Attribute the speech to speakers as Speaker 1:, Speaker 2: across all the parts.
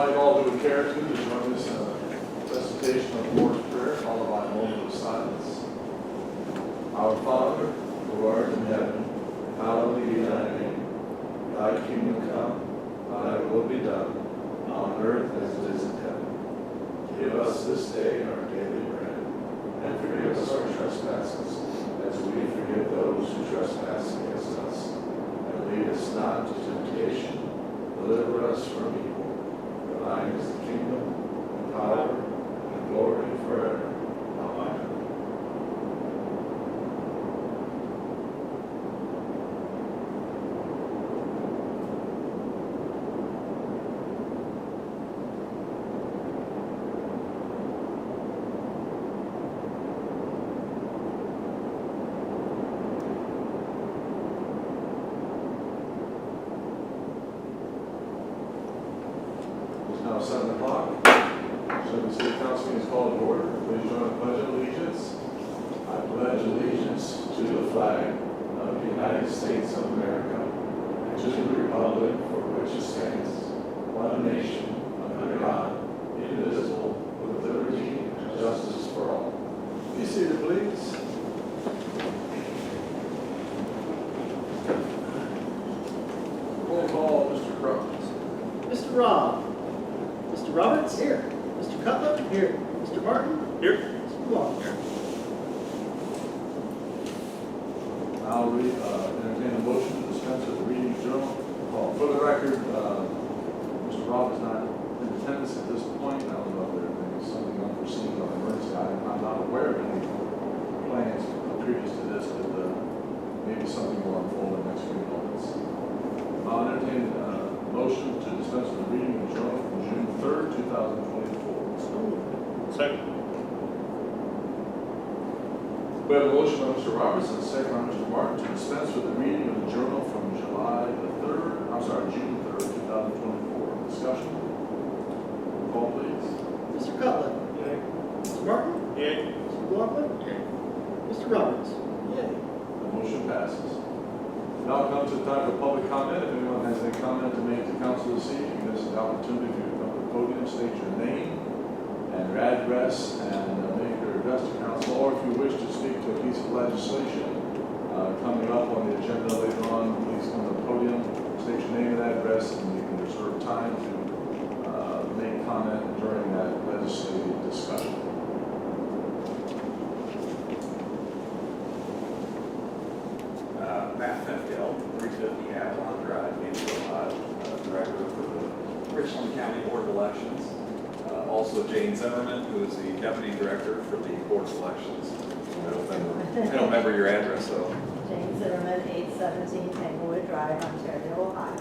Speaker 1: invite all who would care to join this recitation of the Lord's Prayer, followed by a moment of silence. Our Father, who art in heaven, hallowed be thy name. Thy kingdom come, thy will be done, on earth as it is in heaven. Give us this day our daily bread, and forgive us our trespasses, as we forgive those who trespass against us. And lead us not into temptation, deliver us from evil. For thine is the kingdom, and power, and glory forever. Amen. It's now 7 o'clock. Shelby City Council meeting is called to order. Please join the Pledge of Allegiance. I pledge allegiance to the flag of the United States of America and to the republic for which it stands, one nation, under God, indivisible, with liberty and justice for all. Be seated, please. Roll call, Mr. Crump.
Speaker 2: Mr. Robb. Mr. Roberts? Here. Mr. Cutler? Here. Mr. Martin?
Speaker 3: Here.
Speaker 2: Mr. Walker?
Speaker 1: I'll entertain a motion to dispense with the reading of journal. For the record, Mr. Rob is not in attendance at this point. I don't know if there may be something unforeseen or emergency. I'm not aware of any plans previous to this, but maybe something will unfold in the next few moments. I'll entertain a motion to dispense with the reading of journal from June 3rd, 2024.
Speaker 3: Second.
Speaker 1: We have a motion by Mr. Roberts and a second by Mr. Martin to dispense with the reading of the journal from June 3rd, 2024. Discussion? Call, please.
Speaker 2: Mr. Cutler?
Speaker 3: Yay.
Speaker 2: Mr. Martin?
Speaker 3: Yay.
Speaker 2: Mr. Walker? Mr. Roberts? Yay.
Speaker 1: The motion passes. Now comes the time for public comment. If anyone has any comment to make to council this evening, this is the opportunity for you to come to the podium, state your name and your address, and make your address to council. Or if you wish to speak to a piece of legislation coming up on the agenda later on, please come to the podium, state your name and address, and you can reserve time to make comment during that legislative discussion.
Speaker 4: Matt Fenfield, 350 Avalon Drive, Gainesville, Ohio, Director for the Richland County Board of Elections. Also Jane Zimmerman, who is the Deputy Director for the Board of Elections. I don't remember your address, though.
Speaker 5: Jane Zimmerman, 817 Tanglewood Drive, Ontario, Ohio.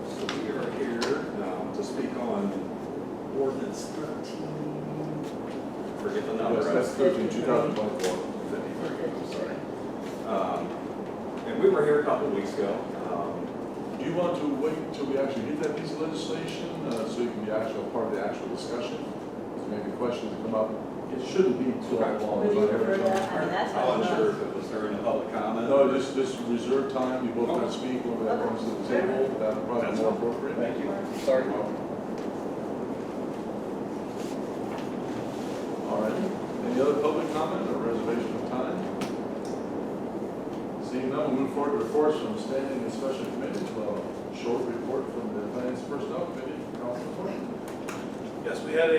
Speaker 4: So we are here to speak on ordinance 13. Forget the number.
Speaker 1: Yes, that's 13, 2024.
Speaker 4: 53, sorry. And we were here a couple of weeks ago.
Speaker 1: Do you want to wait until we actually get that piece of legislation so you can be actual part of the actual discussion? So maybe questions come up. It shouldn't be too long.
Speaker 5: Would you prefer that? I mean, that's
Speaker 4: I wasn't
Speaker 5: how
Speaker 4: sure if it was during the public comment.
Speaker 1: No, just reserve time. You both can speak when that comes to the table. That would probably be more appropriate.
Speaker 4: Thank you. Sorry.
Speaker 1: All right. Any other public comment or reservation of time? Seeing none, we'll move forward to reports from standing and special committees. Well, a short report from the Finance Personnel Committee. Councilman Flynn.
Speaker 3: Yes, we had a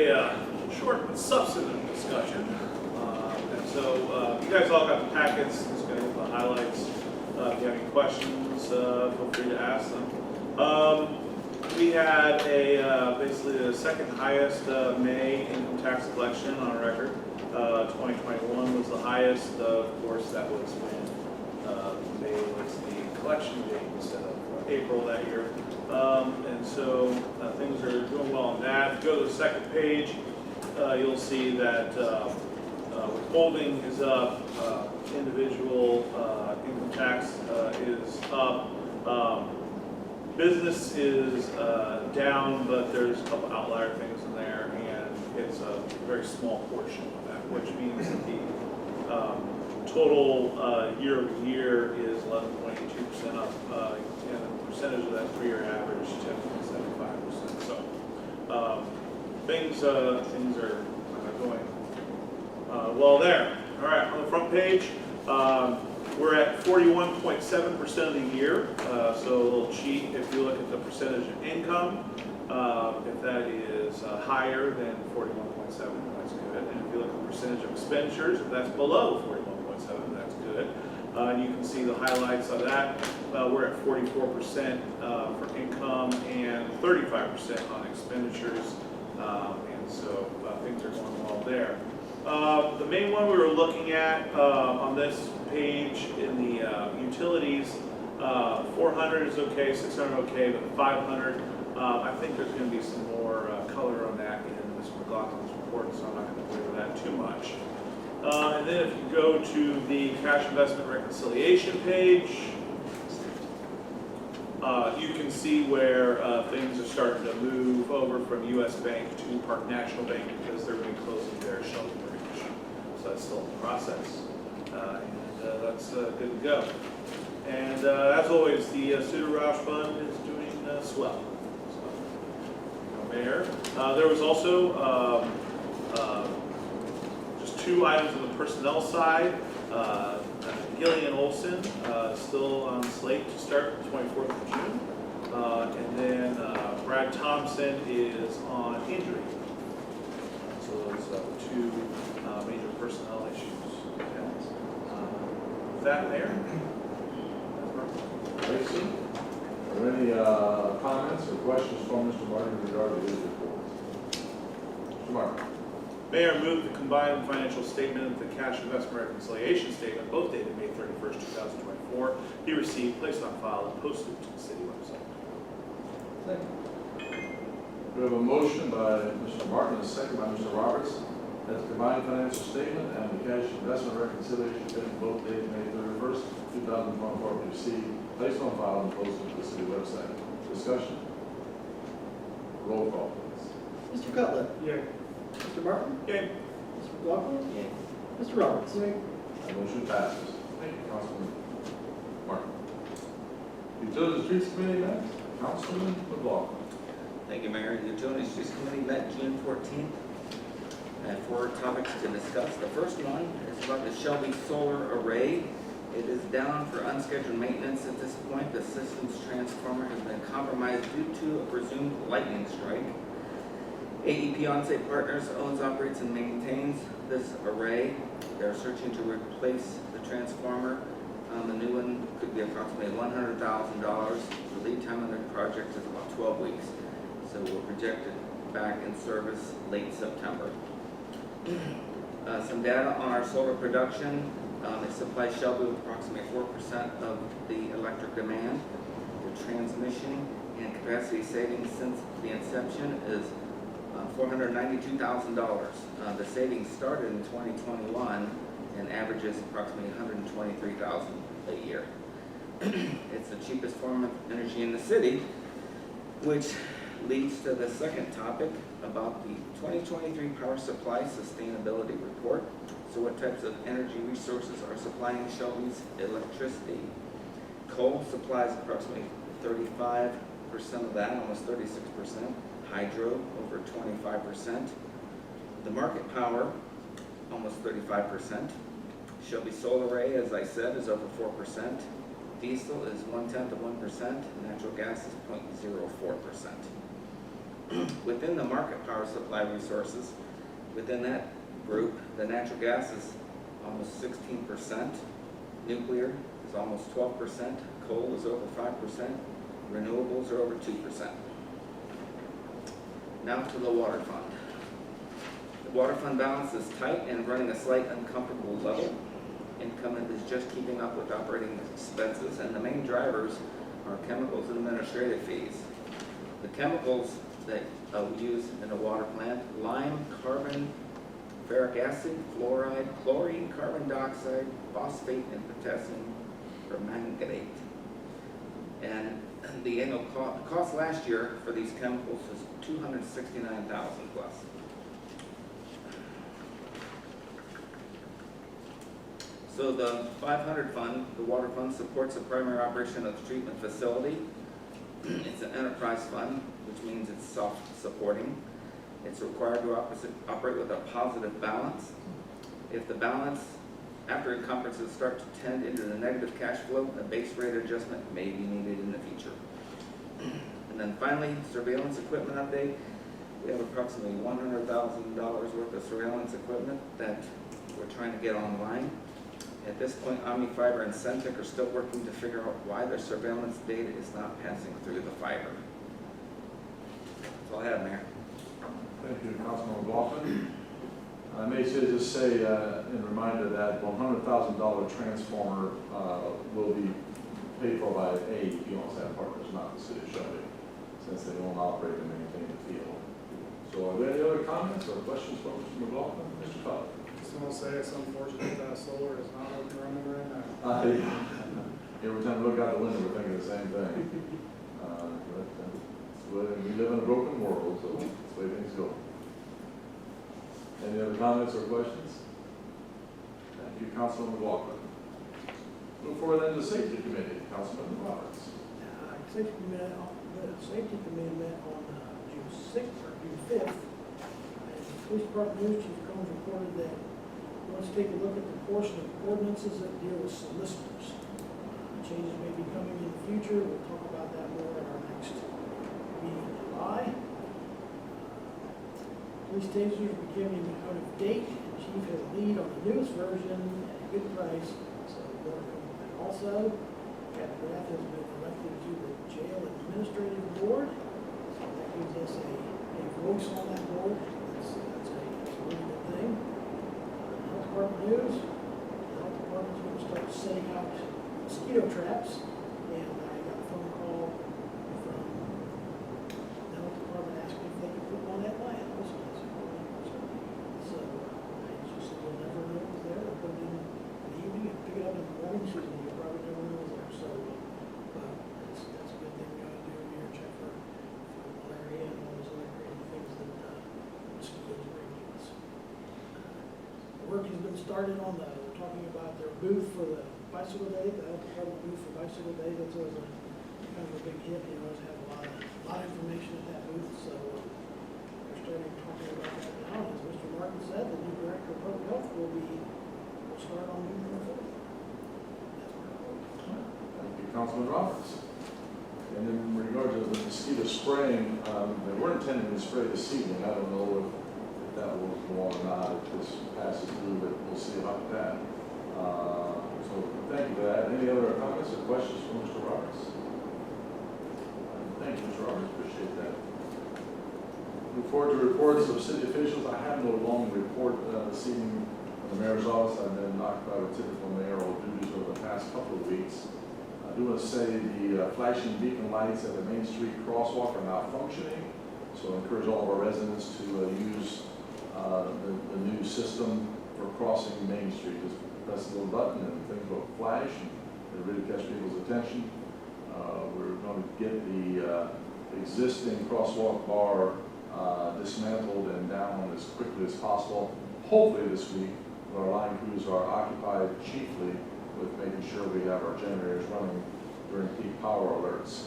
Speaker 3: short but substantive discussion. And so you guys all got the packets. Just going to hit the highlights. If you have any questions, feel free to ask them. We had basically the second highest May income tax collection on record. 2021 was the highest. Of course, that was when May was the collection date instead of April that year. And so things are doing well on that. If you go to the second page, you'll see that withholding is up, individual income tax is up. Business is down, but there's a couple outlier things in there, and it's a very small portion of that, which means that the total year over year is 11.82% up, and the percentage of that 3-year average 10.75%. So things are going well there. All right, on the front page, we're at 41.7% of the year. So a little cheat if you look at the percentage of income. If that is higher than 41.7, that's good. And if you look at the percentage of expenditures, if that's below 41.7, that's good. And you can see the highlights of that. We're at 44% for income and 35% on expenditures. And so things are going well there. The main one we were looking at on this page in the utilities, 400 is okay, 600 okay, but 500, I think there's going to be some more color on that in Mr. McLaughlin's report, so I'm not going to belabor that too much. And then if you go to the cash investment reconciliation page, you can see where things are starting to move over from U.S. Bank to Park National Bank because they're going to be closing their Shelby branch. So that's still in the process. And that's good to go. And as always, the Suter Roush Fund is doing swell. So, Mayor. There was also just two items on the personnel side. Gillian Olson still on slate to start the 24th of June. And then Brad Thompson is on injury. So those are two major personnel issues. Okay. With that, Mayor?
Speaker 1: Tracy, are there any comments or questions from Mr. Martin regarding his report? Mr. Martin.
Speaker 3: Mayor, move the combined financial statement and the cash investment reconciliation statement, both dated May 31st, 2024, be received, placed on file, and posted to the city website.
Speaker 1: Second. We have a motion by Mr. Martin, a second by Mr. Roberts, that the combined financial statement and the cash investment reconciliation statement, both dated May 31st, 2024, be received, placed on file, and posted to the city website. Discussion? Roll call, please.
Speaker 2: Mr. Cutler?
Speaker 3: Yay.
Speaker 2: Mr. Martin?
Speaker 3: Yay.
Speaker 2: Mr. McLaughlin? Mr. Roberts?
Speaker 1: That motion passes. Thank you, Councilman Martin. Utilities and Streets Committee next, Councilman McLaughlin.
Speaker 6: Thank you, Mayor. The Utilities and Streets Committee met June 14th. I have 4 topics to discuss. The first one is about the Shelby solar array. It is down for unscheduled maintenance at this point. The system's transformer has been compromised due to a presumed lightning strike. AEP On-Site Partners owns, operates, and maintains this array. They're searching to replace the transformer. The new one could be approximately $100,000. The lead time on the project is about 12 weeks. So we're projected back in service late September. Some data on our solar production. It supplies Shelby with approximately 4% of the electric demand. The transmission and capacity savings since the inception is $492,000. The savings started in 2021 and averages approximately $123,000 a year. It's the cheapest form of energy in the city, which leads to the second topic about the 2023 Power Supply Sustainability Report. So what types of energy resources are supplying Shelby's electricity? Coal supplies approximately 35% of that, almost 36%. Hydro, over 25%. The market power, almost 35%. Shelby Solar Array, as I said, is over 4%. Diesel is 0.1%. Natural gas is 0.04%. Within the market power supply resources, within that group, the natural gas is almost 16%. Nuclear is almost 12%. Coal is over 5%. Renewables are over 2%. Now to the water fund. The water fund balance is tight and running a slight uncomfortable level. Income is just keeping up with operating expenses, and the main drivers are chemicals and administrative fees. The chemicals that we use in a water plant: lime, carbon, ferric acid, fluoride, chlorine, carbon dioxide, phosphate, and potassium permanganate. And the annual cost last year for these chemicals is $269,000 plus. So the 500 fund, the water fund, supports the primary operation of the treatment facility. It's an enterprise fund, which means it's self-supporting. It's required to operate with a positive balance. If the balance after encumbrances start to tend into the negative cash flow, a base rate adjustment may be needed in the future. And then finally, surveillance equipment update. We have approximately $100,000 worth of surveillance equipment that we're trying to get online. At this point, Omnifiber and Centec are still working to figure out why their surveillance data is not passing through the fiber. That's all I have, Mayor.
Speaker 1: Thank you, Councilman McLaughlin. I may just say, in reminder that $100,000 transformer will be paid for by AEP on-site partners, not the city of Shelby, since they don't operate and maintain the field. So are there any other comments or questions from Mr. McLaughlin? Mr. Cobb?
Speaker 7: Just want to say it's unfortunate that solar is not up and running right now.
Speaker 1: Every time we look out the window, we're thinking the same thing. We live in a broken world, so that's the way things go. Any other comments or questions? Thank you, Councilman McLaughlin. Move forward then to the Safety Committee, Councilman Roberts.
Speaker 2: Safety Committee met on June 6th or June 5th. And the Police Department News Chief Combs reported that he wants to take a look at the portion of ordinances that deal with solicitors. Changes may be coming in the future. We'll talk about that more at our next meeting in July. Police tasers are becoming out of date, and Chief has a lead on the newest version at a good price, so more to come on that also. Captain Graff has been elected to the Jail Administrative Board, so that gives us a voice on that board. That's a really good thing. Health Department news, the Health Department's going to start setting out mosquito traps, and I got a phone call from the Health Department asking if they could put one at my house. So I just said, you'll never know it was there. They'll put it in the evening and pick it up in the morning, so you'll probably never know it was there. So that's a good thing we ought to do every year, check for malaria and all those other crazy things that mosquitoes bring to us. Work has been started on we're talking about their booth for the Bicycle Day, the Health Department booth for Bicycle Day. That's always kind of a big hit. They always have a lot of information at that booth, so we're starting talking about that now. As Mr. Martin said, the new Director of Public Health will start on June 4th. That's where it goes.
Speaker 1: Thank you, Councilman Roberts. And in regard to the mosquito spraying, they were intending to spray this evening. I don't know if that will go on or not, if this passes through, but we'll see about that. So thank you for that. Any other comments or questions from Mr. Roberts? Thank you, Mr. Roberts. Appreciate that. Look forward to reports of city officials. I have no long report this evening from the mayor's office. I've been occupied with typical mayoral duties over the past couple of weeks. I do want to say the flashing beacon lights at the Main Street crosswalk are now functioning. So I encourage all of our residents to use the new system for crossing Main Street. Just press the little button and things will flash and it really catch people's attention. We're going to get the existing crosswalk bar dismantled and down as quickly as possible. Hopefully this week, our line crews are occupied chiefly with making sure we have our generators running during peak power alerts.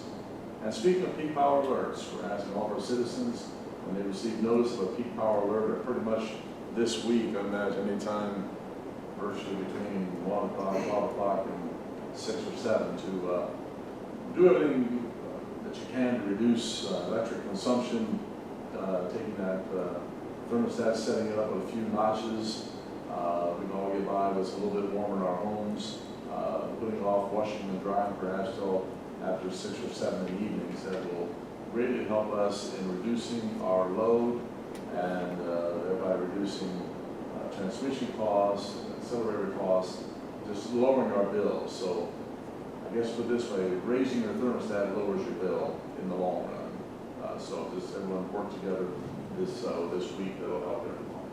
Speaker 1: And speaking of peak power alerts, we're asking all of our citizens when they receive notice of a peak power alert, or pretty much this week, I imagine anytime virtually between 1 o'clock, 12 o'clock, and 6 or 7 to do everything that you can to reduce electric consumption, taking that thermostat, setting it up with a few notches. We can all get by with a little bit warmer in our homes, putting off washing and drying perhaps till after 6 or 7 in the evenings. That will greatly help us in reducing our load and thereby reducing transmission costs, accelerator costs, just lowering our bills. So I guess put it this way, raising your thermostat lowers your bill in the long run. So just everyone work together this week, that'll help everyone.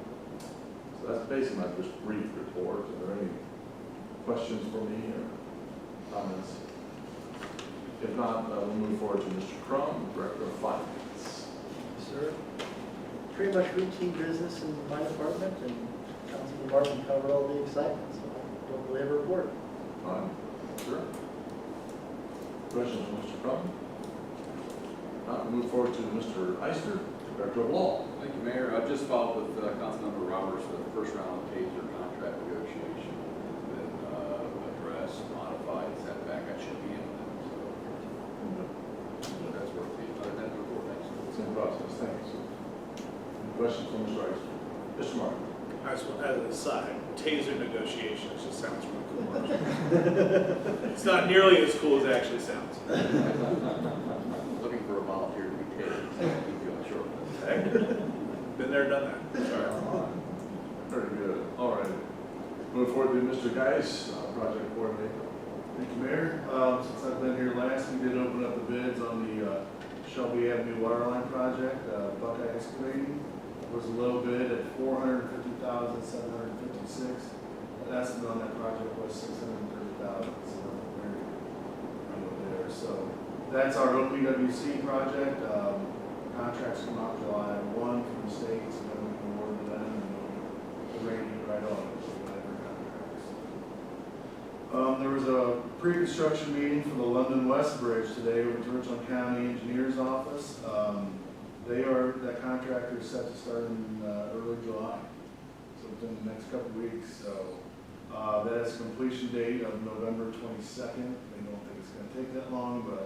Speaker 1: So that's basically my just brief report. Are there any questions for me or comments? If not, we'll move forward to Mr. Crum, Director of Finance.
Speaker 2: Sir, pretty much routine business in my department, and Councilman Martin covered all the excitement, so I don't really have a report.
Speaker 1: Fine. Sure. Questions from Mr. Crum? Not move forward to Mr. Eister, Director of Law.
Speaker 8: Thank you, Mayor. I just followed with Councilmember Roberts, the first round of TASER contract negotiation has been addressed, modified, sent back. I should be in them. So that's worth the, other than the report, thanks.
Speaker 1: It's in process, thanks. Any questions from Mr. Rice? Mr. Martin?
Speaker 3: I just want to add an aside, taser negotiations just sounds really cool. It's not nearly as cool as it actually sounds.
Speaker 8: Looking for a volunteer to be tased, so I'll keep you on the short list.
Speaker 3: Okay? Been there, done that. Sorry.
Speaker 1: Very good. All right. Move forward to Mr. Geis, project coordinator.
Speaker 9: Thank you, Mayor. Since I've been here last, we did open up the bids on the Shelby Avenue Waterline project. Buckeye Excavating was a low bid at $450,756. The estimate on that project was $630,000. So very good there. So that's our OPWC project. Contracts come out July 1 from the states, and then we can award to them, and we're ready to get right on it. So whatever contracts. There was a pre-construction meeting for the London West Bridge today with the Richland County Engineer's Office. That contractor is set to start in early July, so within the next couple of weeks. So that has a completion date of November 22nd. They don't think it's going to take that long, but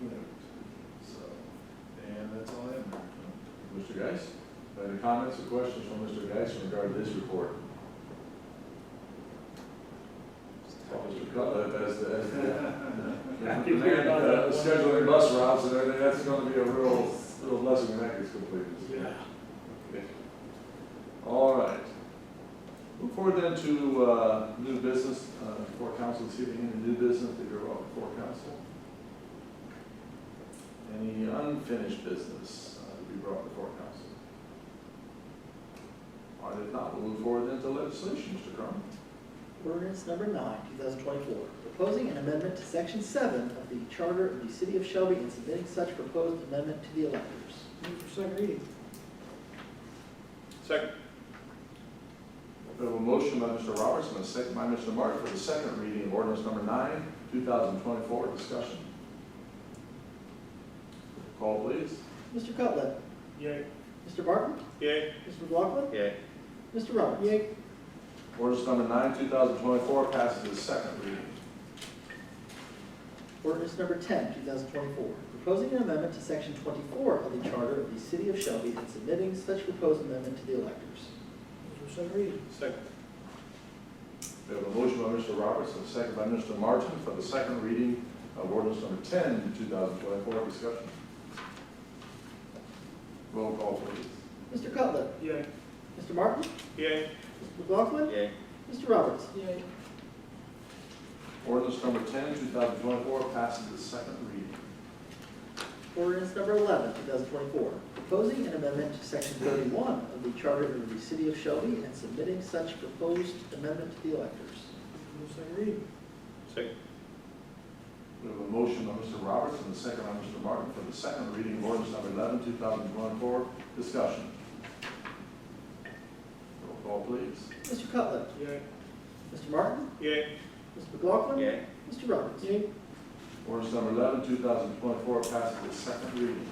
Speaker 9: who knows? So, and that's all I have.
Speaker 1: Mr. Geis? Any comments or questions from Mr. Geis in regard to this report? Mr. Cutler, as the man scheduling bus routes and everything, that's going to be a real blessing when that gets completed.
Speaker 3: Yeah.
Speaker 1: Okay. All right. Move forward then to new business before council this evening. Any new business that you're brought before council? Any unfinished business to be brought before council? All right, if not, we'll move forward then to legislation, Mr. Crum.
Speaker 10: Ordinance number 9, 2024, proposing an amendment to section 7 of the charter of the city of Shelby and submitting such proposed amendment to the electors.
Speaker 2: Move for second reading.
Speaker 3: Second.
Speaker 1: We have a motion by Mr. Roberts and a second by Mr. Martin for the second reading of ordinance number 9, 2024. Discussion. Call, please.
Speaker 10: Mr. Cutler.
Speaker 3: Yay.
Speaker 10: Mr. Martin.
Speaker 3: Yay.
Speaker 10: Mr. McLaughlin.
Speaker 6: Yay.
Speaker 10: Mr. Roberts.
Speaker 2: Yay.
Speaker 1: Ordinance number 9, 2024 passes its second reading.
Speaker 10: Ordinance number 10, 2024, proposing an amendment to section 24 of the charter of the city of Shelby and submitting such proposed amendment to the electors.
Speaker 2: Move for second reading.
Speaker 3: Second.
Speaker 1: We have a motion by Mr. Roberts and a second by Mr. Martin for the second reading of ordinance number 10, 2024. Discussion. Roll call, please.
Speaker 10: Mr. Cutler.
Speaker 3: Yay.
Speaker 10: Mr. Martin.
Speaker 3: Yay.
Speaker 10: Mr. McLaughlin.
Speaker 6: Yay.
Speaker 10: Mr. Roberts.
Speaker 2: Yay.
Speaker 1: Ordinance number 10, 2024 passes its second reading.
Speaker 10: Ordinance number 11, 2024, proposing an amendment to section 31 of the charter of the city of Shelby and submitting such proposed amendment to the electors.
Speaker 2: Move for second reading.
Speaker 3: Second.
Speaker 1: We have a motion by Mr. Roberts and a second by Mr. Martin for the second reading of ordinance number 11, 2024. Discussion. Roll call, please.
Speaker 10: Mr. Cutler.
Speaker 3: Yay.
Speaker 10: Mr. Martin.
Speaker 3: Yay.
Speaker 10: Mr. McLaughlin.
Speaker 6: Yay.
Speaker 10: Mr. Roberts.
Speaker 2: Yay.
Speaker 1: Ordinance number 11, 2024 passes its second reading.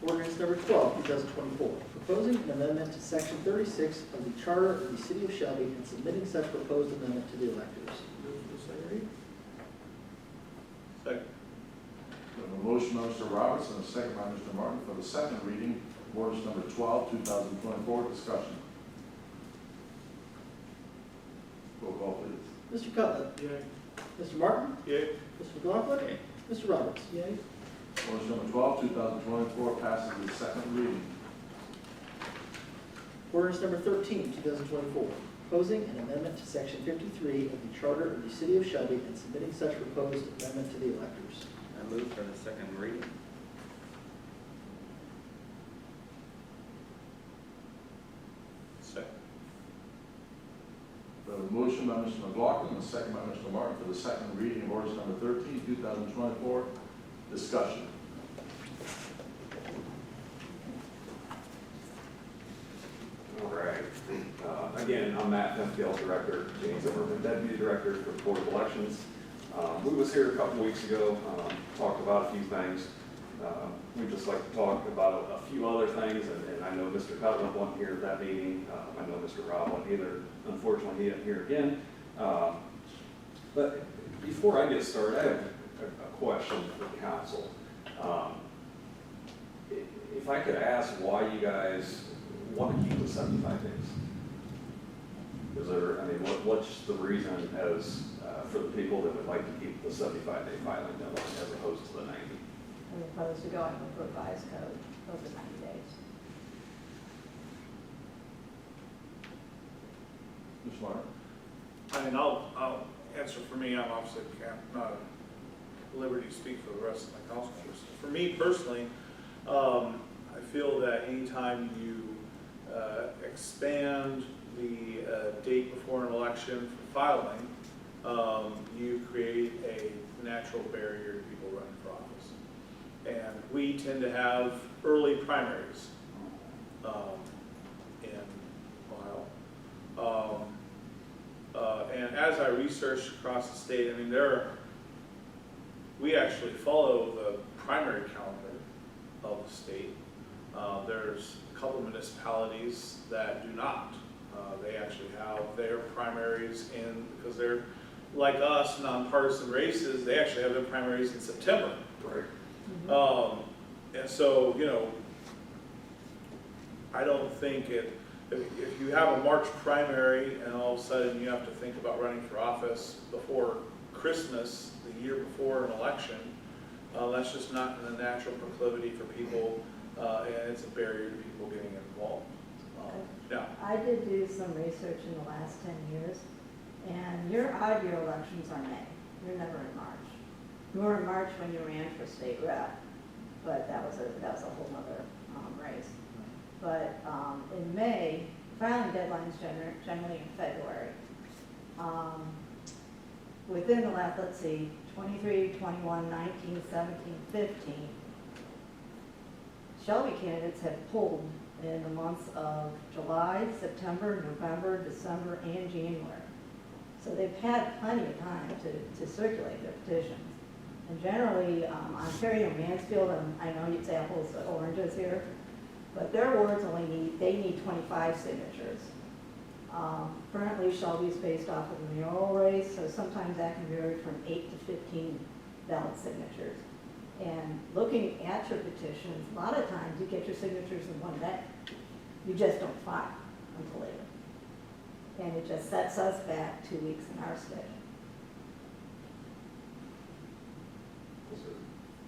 Speaker 10: Ordinance number 12, 2024, proposing an amendment to section 36 of the charter of the city of Shelby and submitting such proposed amendment to the electors.
Speaker 2: Move for second reading.
Speaker 3: Second.
Speaker 1: We have a motion by Mr. Roberts and a second by Mr. Martin for the second reading of ordinance number 12, 2024. Discussion. Roll call, please.
Speaker 10: Mr. Cutler.
Speaker 3: Yay.
Speaker 10: Mr. Martin.
Speaker 3: Yay.
Speaker 10: Mr. McLaughlin.
Speaker 6: Yay.
Speaker 10: Mr. Roberts.
Speaker 2: Yay.
Speaker 1: Ordinance number 12, 2024 passes its second reading.
Speaker 10: Ordinance number 13, 2024, proposing an amendment to section 53 of the charter of the city of Shelby and submitting such proposed amendment to the electors.
Speaker 6: I move for the second reading.
Speaker 3: Second.
Speaker 1: We have a motion by Mr. McLaughlin and a second by Mr. Martin for the second reading of ordinance number 13, 2024. Discussion.
Speaker 4: All right. Again, I'm Matt Penfield, Director, James Zimmerman, Deputy Director for the Board of Elections. We was here a couple weeks ago, talked about a few things. we'd just like to talk about a few other things, and I know Mr. Cutler wasn't here at that meeting. I know Mr. Rob wasn't either. Unfortunately, he isn't here again. But before I get started, I have a question for the council. If I could ask why you guys want to keep the 75 days? Is there, I mean, what's the reason as for the people that would like to keep the 75-day filing deadline as opposed to the 90?
Speaker 5: As opposed to going with revised code over 90 days.
Speaker 1: Mr. Martin?
Speaker 3: I mean, I'll answer for me. I'm obviously not at liberty to speak for the rest of my council members. For me personally, I feel that anytime you expand the date before an election for filing, you create a natural barrier to people running for office. And we tend to have early primaries in Ohio. And as I researched across the state, I mean, we actually follow the primary calendar of the state. There's a couple municipalities that do not. They actually have their primaries because they're like us, nonpartisan races, they actually have their primaries in September.
Speaker 4: Right.
Speaker 3: And so, you know, I don't think if you have a March primary and all of a sudden you have to think about running for office before Christmas, the year before an election, that's just not in the natural proclivity for people, and it's a barrier to people getting involved. Yeah.
Speaker 5: I did do some research in the last 10 years, and your odd year elections are May. You're never in March. You were in March when you ran for state rep, but that was a whole other race. But in May, filing deadlines generally in February. Within the last, let's see, 23, 21, 19, 17, 15, Shelby candidates have pulled in the months of July, September, November, December, and January. So they've had plenty of time to circulate their petitions. And generally, Ontario, Mansfield, and I know it's apples to oranges here, but their wards they need 25 signatures. Currently, Shelby's based off of the mayoral race, so sometimes that can vary from 8 to 15 ballot signatures. And looking at your petitions, a lot of times you get your signatures in one day. You just don't file until later. And it just sets us back 2 weeks in our schedule.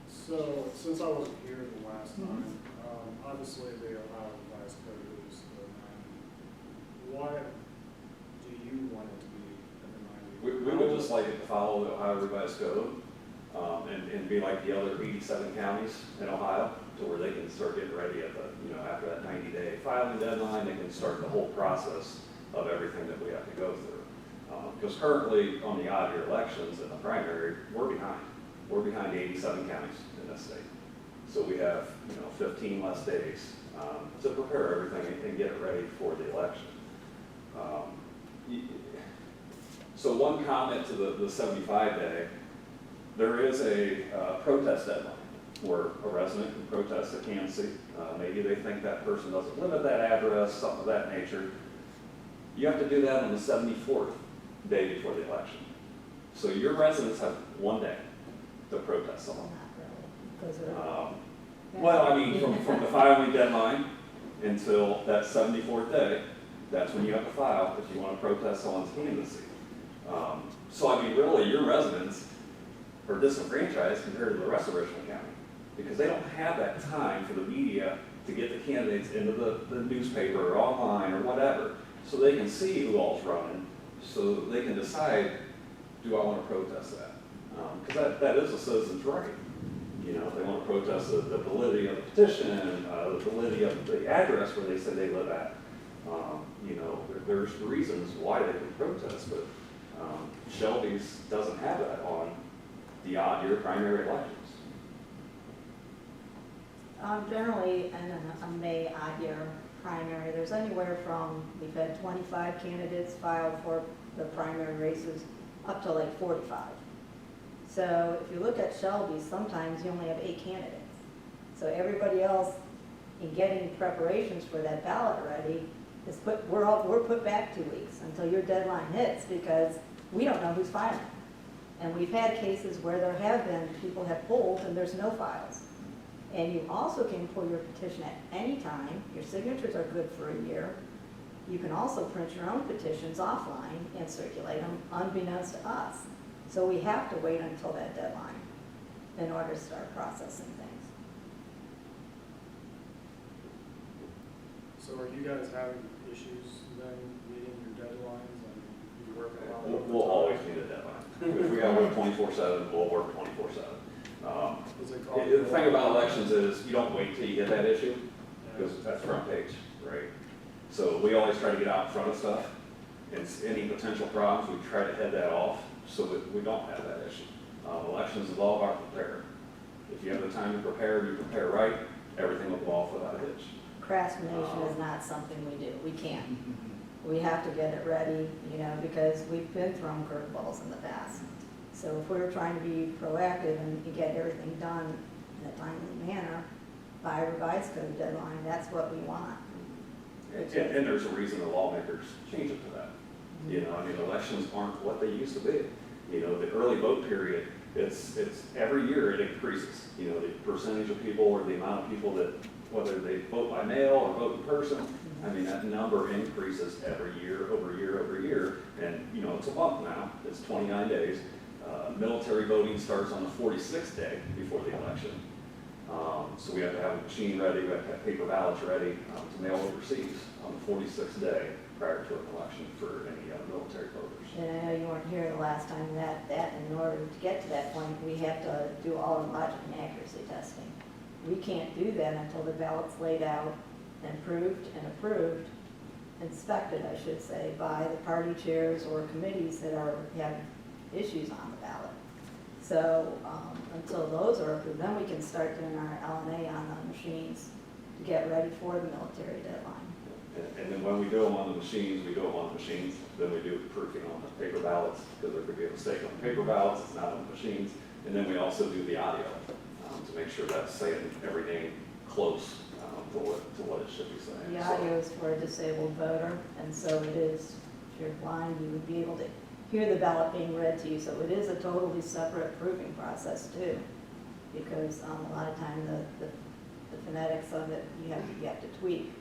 Speaker 7: So, since I wasn't here the last time, obviously the Ohio revised code is the 90. Why do you want it to be in the 90?
Speaker 4: We would just like it to follow the Ohio revised code, and be like the other 87 counties in Ohio, to where they can start getting ready at after that 90-day filing deadline, they can start the whole process of everything that we have to go through. Because currently on the odd year elections in the primary, we're behind. We're behind 87 counties in this state. So we have 15 less days to prepare everything and get it ready for the election. So one comment to the 75-day, there is a protest deadline where a resident can protest a candidacy. Maybe they think that person doesn't live at that address, something of that nature. You have to do that on the 74th day before the election. So your residents have 1 day to protest someone. Well, I mean, from the filing deadline until that 74th day, that's when you have to file if you want to protest someone's candidacy. So, I mean, really, your residents are disenfranchised compared to the rest of Richland County because they don't have that time for the media to get the candidates into the newspaper or online or whatever, so they can see who all's running, so they can decide, do I want to protest that? Because that is a citizen's right. If they want to protest the validity of the petition, the validity of the address where they say they live at, there's reasons why they can protest, but Shelby's doesn't have that on the odd year primary elections.
Speaker 5: Generally, in a May odd year primary, there's anywhere from, we've had 25 candidates filed for the primary races up to like 45. So if you look at Shelby, sometimes you only have 8 candidates. So everybody else in getting preparations for that ballot ready is we're put back 2 weeks until your deadline hits because we don't know who's filing. And we've had cases where there have been, people have pulled and there's no files. And you also can pull your petition at any time. Your signatures are good for a year. You can also print your own petitions offline and circulate them unbeknownst to us. So we have to wait until that deadline in order to start processing things.
Speaker 7: So are you guys having issues then meeting your deadlines and you work a lot?
Speaker 4: We'll always meet a deadline. If we gotta work 24/7, we'll work 24/7.
Speaker 7: Is it called?
Speaker 4: The thing about elections is you don't wait till you get that issue, because that's front page, right? So we always try to get out in front of stuff. And any potential problems, we try to head that off so that we don't have that issue. Elections is all about preparing. If you have the time to prepare, you prepare right, everything will go off without a hitch.
Speaker 5: Procrastination is not something we do. We can't. We have to get it ready, you know, because we've been thrown curveballs in the past. So if we're trying to be proactive and get everything done in a timely manner by a revised code deadline, that's what we want.
Speaker 4: And there's a reason the lawmakers change it to that. You know, I mean, elections aren't what they used to be. You know, the early vote period, it's every year it increases. You know, the percentage of people or the amount of people that, whether they vote by mail or vote in person, I mean, that number increases every year, over year, over year. And, you know, it's a month now, it's 29 days. Military voting starts on the 46th day before the election. So we have to have a machine ready, we have to have paper ballots ready to mail overseas on the 46th day prior to an election for any military voters.
Speaker 5: And I know you weren't here the last time that in order to get to that point, we have to do all the logic and accuracy testing. We can't do that until the ballot's laid out and proved and approved, inspected, I should say, by the party chairs or committees that have issues on the ballot. So until those are approved, then we can start doing our LNA on the machines to get ready for the military deadline.
Speaker 4: And then when we do them on the machines, we do them on the machines. Then we do proofing on the paper ballots, because there could be a mistake on the paper ballots, it's not on the machines. And then we also do the audio to make sure that's saying everything close to what it should be saying.
Speaker 5: The audio is for a disabled voter, and so it is, if you're blind, you would be able to hear the ballot being read to you. So it is a totally separate proofing process too, because a lot of time the phonetics of it, you have to tweak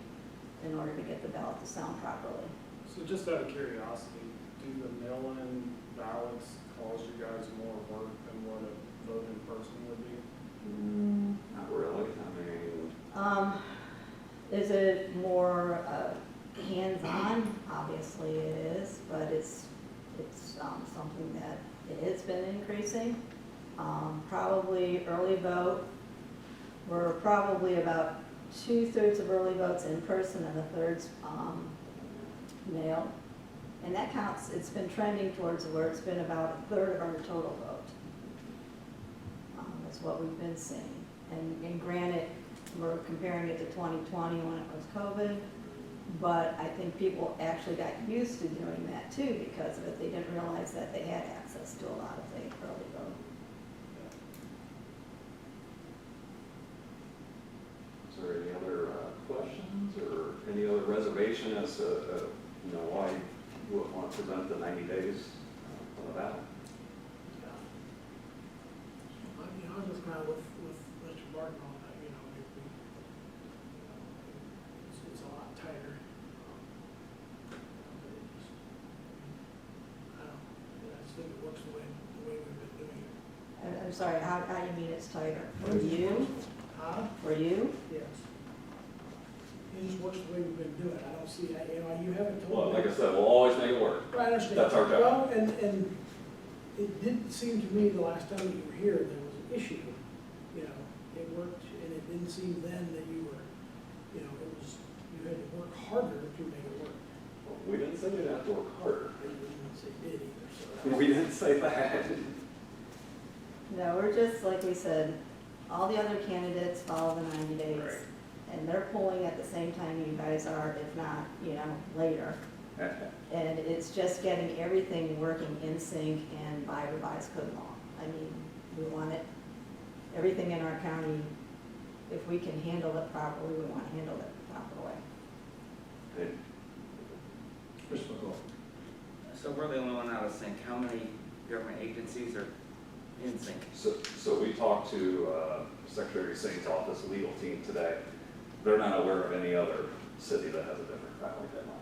Speaker 5: in order to get the ballot to sound properly.
Speaker 7: So just out of curiosity, do the mail-in ballots cause you guys more work than what a vote in person would be?
Speaker 4: Not really, I mean.
Speaker 5: Is it more hands-on? Obviously it is, but it's something that it has been increasing. Probably early vote, we're probably about 2/3 of early votes in person and 1/3 mail. And that counts, it's been trending towards where it's been about 1/3 of our total vote. That's what we've been seeing. And granted, we're comparing it to 2020 when it was COVID, but I think people actually got used to doing that too because of it. They didn't realize that they had access to a lot of the early vote.
Speaker 4: Is there any other questions or any other reservation as to why you would want to prevent the 90 days on the ballot?
Speaker 2: I was just kind of with Mr. Barton on that, it's a lot tighter. I just think it works the way we've been doing it.
Speaker 5: I'm sorry, how do you mean it's tighter? For you?
Speaker 2: Huh?
Speaker 5: For you?
Speaker 2: Yes. It just works the way we've been doing it. I don't see, you haven't told me.
Speaker 4: Well, like I said, we'll always make it work.
Speaker 2: I understand.
Speaker 4: That's our job.
Speaker 2: Well, and it didn't seem to me the last time that you were here, there was an issue. It worked, and it didn't seem then that you were, you had to work harder to make it work.
Speaker 4: Well, we didn't say you'd have to work harder.
Speaker 2: And you didn't say did either, so.
Speaker 4: We didn't say that.
Speaker 5: No, we're just, like we said, all the other candidates follow the 90 days.
Speaker 4: Right.
Speaker 5: And they're polling at the same time you guys are, if not, later. And it's just getting everything working in sync and by revised code law. I mean, we want it, everything in our county if we can handle it properly, we want to handle it the proper way.
Speaker 4: Okay.
Speaker 1: Mr. McCall.
Speaker 6: So we're the only one out of sync. How many government agencies are in sync?
Speaker 4: So we talked to Secretary of State's office legal team today. They're not aware of any other city that has a different filing deadline.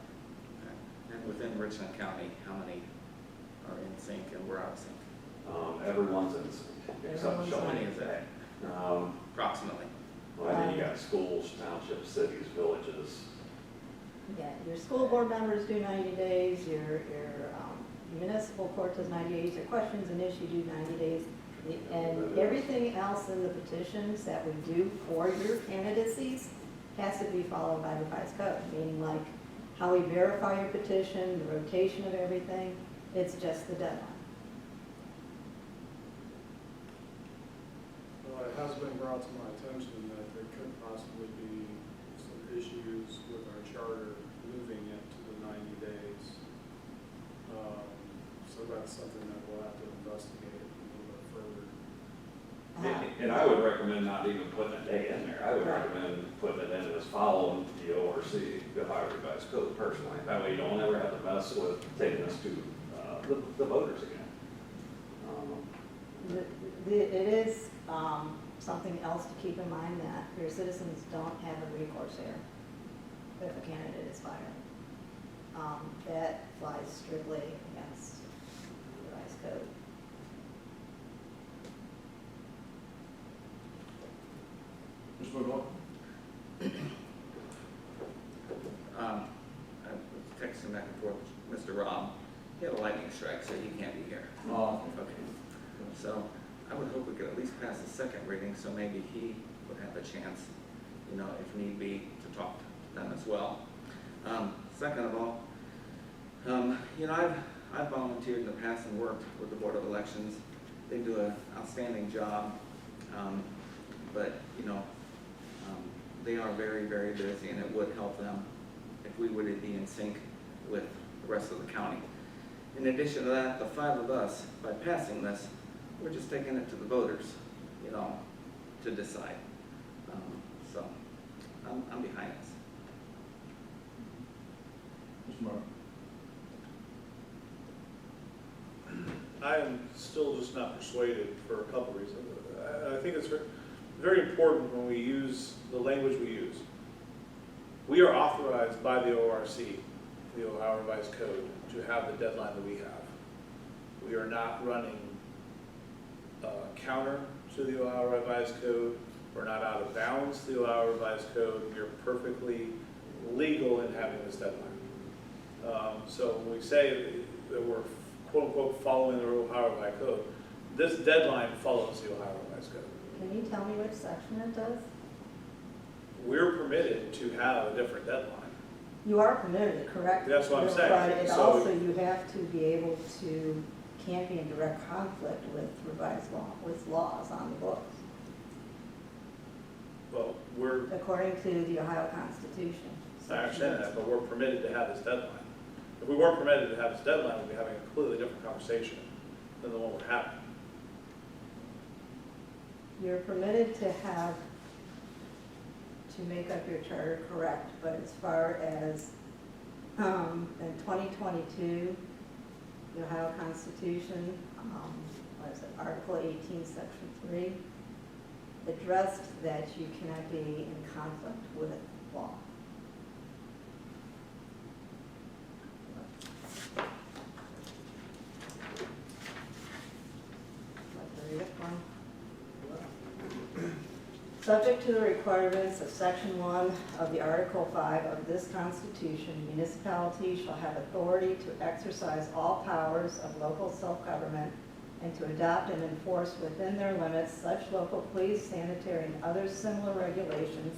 Speaker 6: And within Richland County, how many are in sync and we're out of sync?
Speaker 4: Everyone's in sync, except
Speaker 5: Everyone's
Speaker 4: Shelby.
Speaker 6: How many is that? Approximately.
Speaker 4: Well, then you got schools, townships, cities, villages.
Speaker 5: Yeah, your school board members do 90 days, your municipal court does 90 days, your questions and issue do 90 days. And everything else in the petitions that we do for your candidacies has to be followed by revised code, meaning like how we verify your petition, the rotation of everything, it's just the deadline.
Speaker 7: Well, it has been brought to my attention that there could possibly be some issues with our charter moving it to the 90 days. So that's something that we'll have to investigate a little bit further.
Speaker 4: And I would recommend not even putting a day in there. I would recommend putting it in as following the ORC, the Ohio Revised Code personally. That way you don't ever have to mess with taking this to the voters again.
Speaker 5: It is something else to keep in mind that your citizens don't have a recourse here if a candidate is fired. That flies strictly against the revised code.
Speaker 1: Mr. McCall.
Speaker 6: I was texting back and forth with Mr. Rob. He had a lightning strike, so he can't be here.
Speaker 1: Oh.
Speaker 6: Okay. So I would hope we could at least pass the second reading, so maybe he would have a chance, you know, if need be, to talk to them as well. Second of all, you know, I've volunteered in the past and worked with the Board of Elections. They do an outstanding job, but, you know, they are very, very busy, and it would help them if we would be in sync with the rest of the county. In addition to that, the five of us, by passing this, we're just taking it to the voters, you know, to decide. So I'm behind this.
Speaker 1: Mr. Martin.
Speaker 3: I am still just not persuaded for a couple reasons. I think it's very important when we use the language we use. We are authorized by the ORC, the Ohio Revised Code, to have the deadline that we have. We are not running counter to the Ohio Revised Code. We're not out of bounds to the Ohio Revised Code. We are perfectly legal in having this deadline. So when we say that we're quote unquote following the Ohio Revised Code, this deadline follows the Ohio Revised Code.
Speaker 5: Can you tell me which section it does?
Speaker 3: We're permitted to have a different deadline.
Speaker 5: You are permitted, correct?
Speaker 3: That's what I'm saying.
Speaker 5: But it
Speaker 3: So-
Speaker 5: also, you have to be able to, can't be in direct conflict with revised law, with laws on the books,
Speaker 3: Well, we're,
Speaker 5: according to the Ohio Constitution.
Speaker 3: I understand that, but we're permitted to have this deadline. If we weren't permitted to have this deadline, we'd be having a completely different conversation than the one we're having.
Speaker 5: You're permitted to have, to make up your charter correct, but as far as, in 2022, the Ohio Constitution, what is it, Article 18, Section 3, addressed that you cannot be in conflict with law. Like to read it one? Subject to the requirements of Section 1 of the Article 5 of this Constitution, municipalities shall have authority to exercise all powers of local self-government and to adopt and enforce within their limits such local police, sanitary, and other similar regulations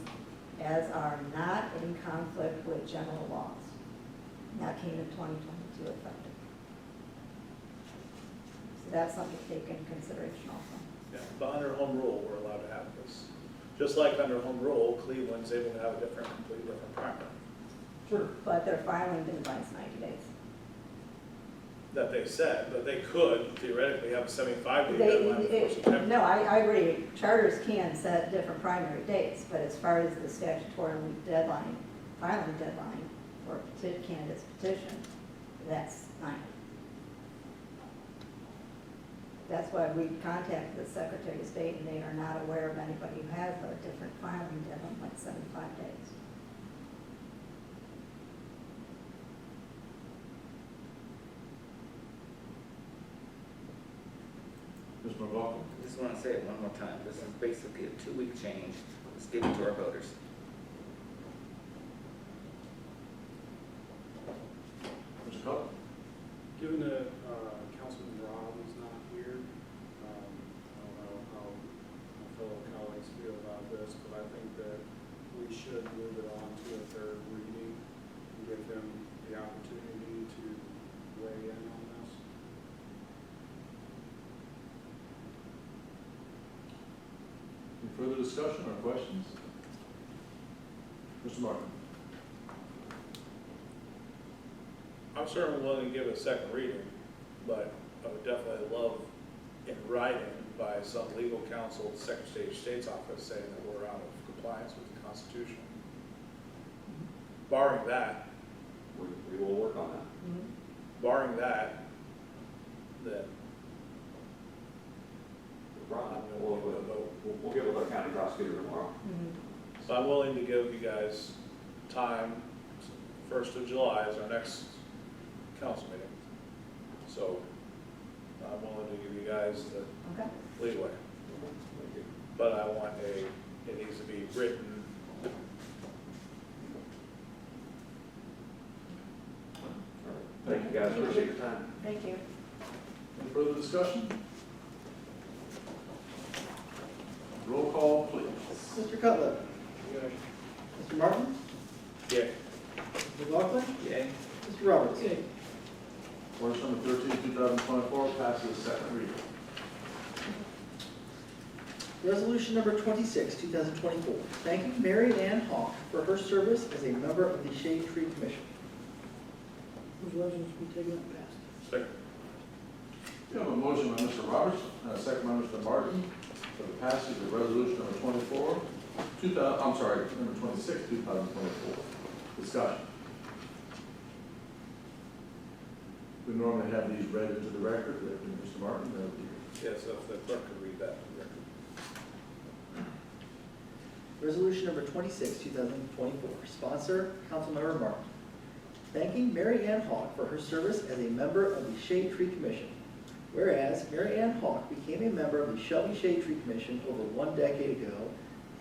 Speaker 5: as are not in conflict with general laws. And that came in 2022 effective. So that's something to take into consideration also.
Speaker 3: Yeah, but under home rule, we're allowed to have this. Just like under home rule, Cleveland's able to have a completely different primary.
Speaker 5: Sure. But their filing deadline's 90 days.
Speaker 3: that they set, but they could theoretically have a 75-day
Speaker 5: They,
Speaker 3: deadline before September.
Speaker 5: no, I agree, charters can set different primary dates, but as far as the statutory deadline, filing deadline for a candidate's petition, that's 90. That's why we contacted the Secretary of State, and they are not aware of anybody who has a different filing deadline, like 75 days.
Speaker 1: Mr. McLaughlin?
Speaker 6: I just want to say it one more time. This is basically a 2-week change. Let's give it to our voters.
Speaker 1: Mr. Cutler?
Speaker 7: Given that Councilman Rob is not here, I don't know how my fellow colleagues feel about this, but I think that we should move it on to a third reading and give him the opportunity to weigh in on this.
Speaker 1: Any further discussion or questions? Mr. Martin?
Speaker 3: I'm certainly willing to give it a second reading, but I would definitely love in writing by some legal counsel, Secretary of State's office, saying that we're out of compliance with the Constitution. Barring that,
Speaker 4: We will work on that.
Speaker 3: barring that, then
Speaker 4: We'll get with our county prosecutor tomorrow.
Speaker 3: so I'm willing to give you guys time. 1st of July is our next council meeting. So I'm willing to give you guys the
Speaker 5: Okay.
Speaker 3: leeway. But I want it needs to be written.
Speaker 4: Thank you guys, appreciate your time.
Speaker 5: Thank you.
Speaker 1: Any further discussion? Roll call, please.
Speaker 10: Mr. Cutler? Mr. Martin?
Speaker 3: Yeah.
Speaker 10: Mr. McLaughlin?
Speaker 6: Yay.
Speaker 10: Mr. Roberts?
Speaker 1: Ordinance number 13, 2024 passes second reading.
Speaker 10: Resolution number 26, 2024, thanking Mary Ann Hawk for her service as a member of the Shade Tree Commission.
Speaker 2: Those resolutions be taken up and passed.
Speaker 3: Second.
Speaker 1: We have a motion by Mr. Roberts, and a second by Mr. Martin for the passage of resolution number 24, 2000, I'm sorry, number 26, 2024. Discussion. We normally have these read into the record. Mr. Martin, that would be
Speaker 3: Yes, if the clerk could read that to the record.
Speaker 10: Resolution number 26, 2024, sponsor, Councilmember Martin. Thanking Mary Ann Hawk for her service as a member of the Shade Tree Commission. Whereas Mary Ann Hawk became a member of the Shelby Shade Tree Commission over 1 decade ago,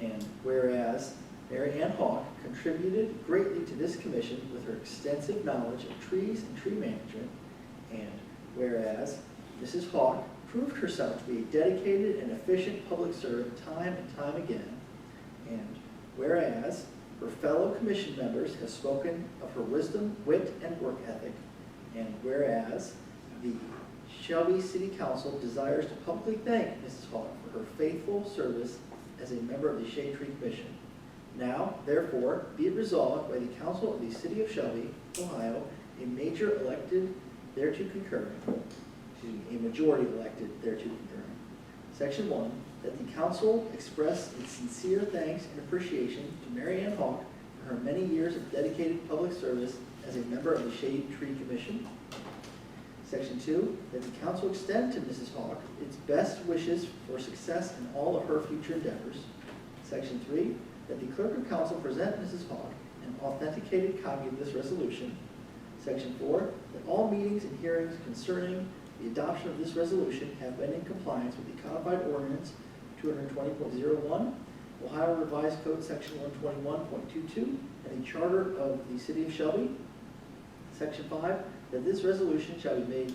Speaker 10: and whereas Mary Ann Hawk contributed greatly to this commission with her extensive knowledge of trees and tree management, and whereas Mrs. Hawk proved herself to be a dedicated and efficient public servant time and time again, and whereas her fellow commission members have spoken of her wisdom, wit, and work ethic, and whereas the Shelby City Council desires to publicly thank Mrs. Hawk for her faithful service as a member of the Shade Tree Commission. Now, therefore, be it resolved by the Council of the City of Shelby, Ohio, a majority elected thereto concurring. Section 1, that the council express its sincere thanks and appreciation to Mary Ann Hawk for her many years of dedicated public service as a member of the Shade Tree Commission. Section 2, that the council extend to Mrs. Hawk its best wishes for success in all of her future endeavors. Section 3, that the clerk of council present Mrs. Hawk an authenticated copy of this resolution. Section 4, that all meetings and hearings concerning the adoption of this resolution have been in compliance with the codified ordinance 220.01, Ohio Revised Code Section 121.22, and the charter of the City of Shelby. Section 5, that this resolution shall be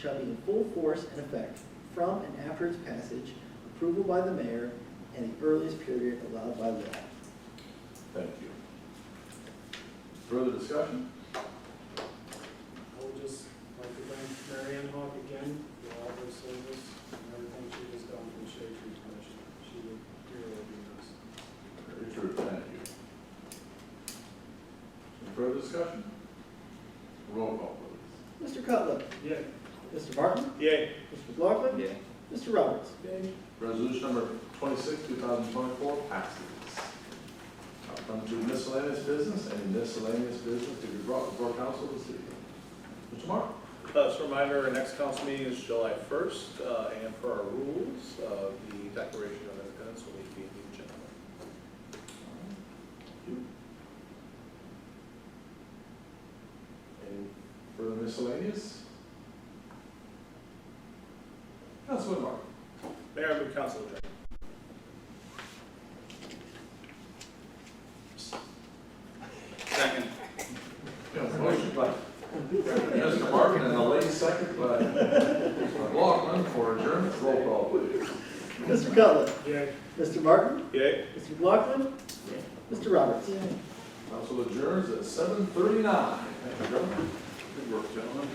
Speaker 10: in full force and effect from and after its passage, approval by the mayor, and the earliest period allowed by law.
Speaker 1: Thank you. Further discussion?
Speaker 7: I would just like to thank Mary Ann Hawk again for all her service and everything she has done for the Shade Tree Commission. She would really be missed.
Speaker 1: Very true, thank you. Any further discussion? Roll call, please.
Speaker 10: Mr. Cutler?
Speaker 7: Yay.
Speaker 10: Mr. Martin?
Speaker 3: Yay.
Speaker 10: Mr. McLaughlin?
Speaker 6: Yay.
Speaker 10: Mr. Roberts?
Speaker 2: Okay,
Speaker 1: Resolution number 26, 2024 passes. I'll come to miscellaneous business. Any miscellaneous business to be brought before council this evening? Mr. Mark?
Speaker 3: Just a reminder, our next council meeting is July 1st, and for our rules, the Declaration of Independence will need to be in the agenda.
Speaker 1: Any further miscellaneous? Councilman Mark?
Speaker 3: Mayor, I move council adjourned.
Speaker 6: Second.
Speaker 1: Motion by Mr. Martin and a late second by Mr. McLaughlin for adjournment. Roll call, please.
Speaker 10: Mr. Cutler?
Speaker 7: Yay.
Speaker 10: Mr. Martin?
Speaker 3: Yay.
Speaker 10: Mr. McLaughlin? Mr. Roberts?
Speaker 1: Council adjourns at 7:39. Thank you, gentlemen.
Speaker 8: Good work, gentlemen.